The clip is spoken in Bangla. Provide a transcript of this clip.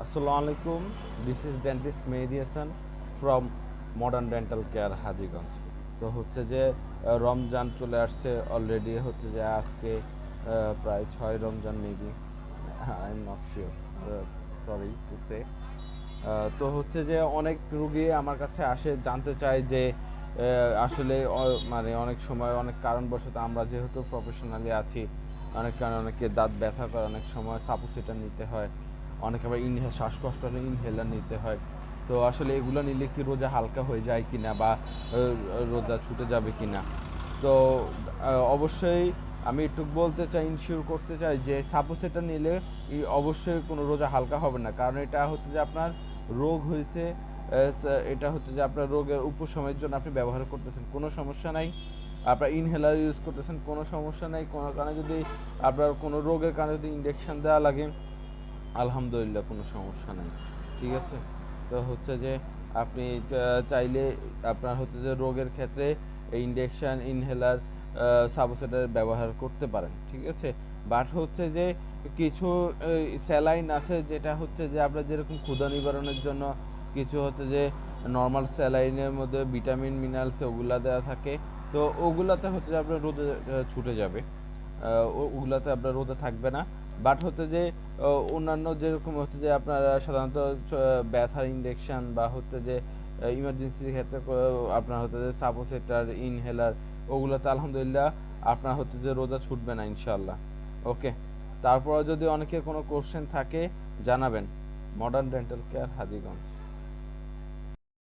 Assalamu alaikum. This is dentist Mehdi Hassan from Modern Dental Care Hajiganj. তো হচ্ছে যে রমজান চলে আসছে অলরেডি, হচ্ছে যে আজকে প্রায় 6 Ramzan maybe, I am not sure, sorry to say. তো হচ্ছে যে অনেক রুগী আমার কাছে আসে, জানতে চায় যে আসলে মানে অনেক সময় অনেক কারণবশত আমরা যেহেতু প্রফেশনালি আছি, অনেক কারণে অনেকে দাঁত ব্যথা করে, অনেক সময় সাপোসিটার নিতে হয়, অনেকে আবার শ্বাসকষ্ট হলে ইনহেলার নিতে হয়। তো আসলে এগুলো নিলে কি রোজা হালকা হয়ে যায় কিনা বা রোজা ছুটে যাবে কিনা। তো অবশ্যই আমি একটু বলতে চাই, ইনশিওর করতে চাই যে সাপোসিটার নিলে অবশ্যই কোনো রোজা হালকা হবে না, কারণ এটা হচ্ছে যে আপনার রোগ হয়েছে, এটা হচ্ছে যে আপনার রোগের উপশমের জন্য আপনি ব্যবহার করতেছেন, কোনো সমস্যা নাই। আপনার ইনহেলার ইউজ করতেছেন, কোনো সমস্যা নাই। কোনো কারণে যদি আপনার কোনো রোগের কারণে যদি ইনজেকশন দেওয়া লাগে, আলহামদুলিল্লাহ কোনো সমস্যা নাই। ঠিক আছে? তো হচ্ছে যে আপনি চাইলে আপনার হচ্ছে যে রোগের ক্ষেত্রে ইনজেকশন, ইনহেলার, সাবসেটার ব্যবহার করতে পারেন। ঠিক আছে? বাট হচ্ছে যে কিছু স্যালাইন আছে, যেটা হচ্ছে যে আপনার যেরকম ক্ষুধা নিবারণের জন্য কিছু হচ্ছে যে নর্মাল স্যালাইনের মধ্যে ভিটামিন, মিনারেলস ওগুলা দেওয়া থাকে। তো ওগুলাতে হচ্ছে যে আপনার রোদে ছুটে যাবে। ওগুলাতে আপনার রোদে থাকবে না। বাট হচ্ছে যে অন্যান্য যেরকম হচ্ছে যে আপনার সাধারণত ব্যথার ইনজেকশন বা হচ্ছে যে ইমার্জেন্সির ক্ষেত্রে আপনার হচ্ছে যে সাপোসেটার, ইনহেলার, ওগুলোতে আলহামদুলিল্লাহ আপনার হচ্ছে যে রোজা ছুটবে না ইনশাল্লাহ। ওকে, তারপর যদি অনেকের কোনো কোশ্চেন থাকে জানাবেন। Modern dental care Hajiganj.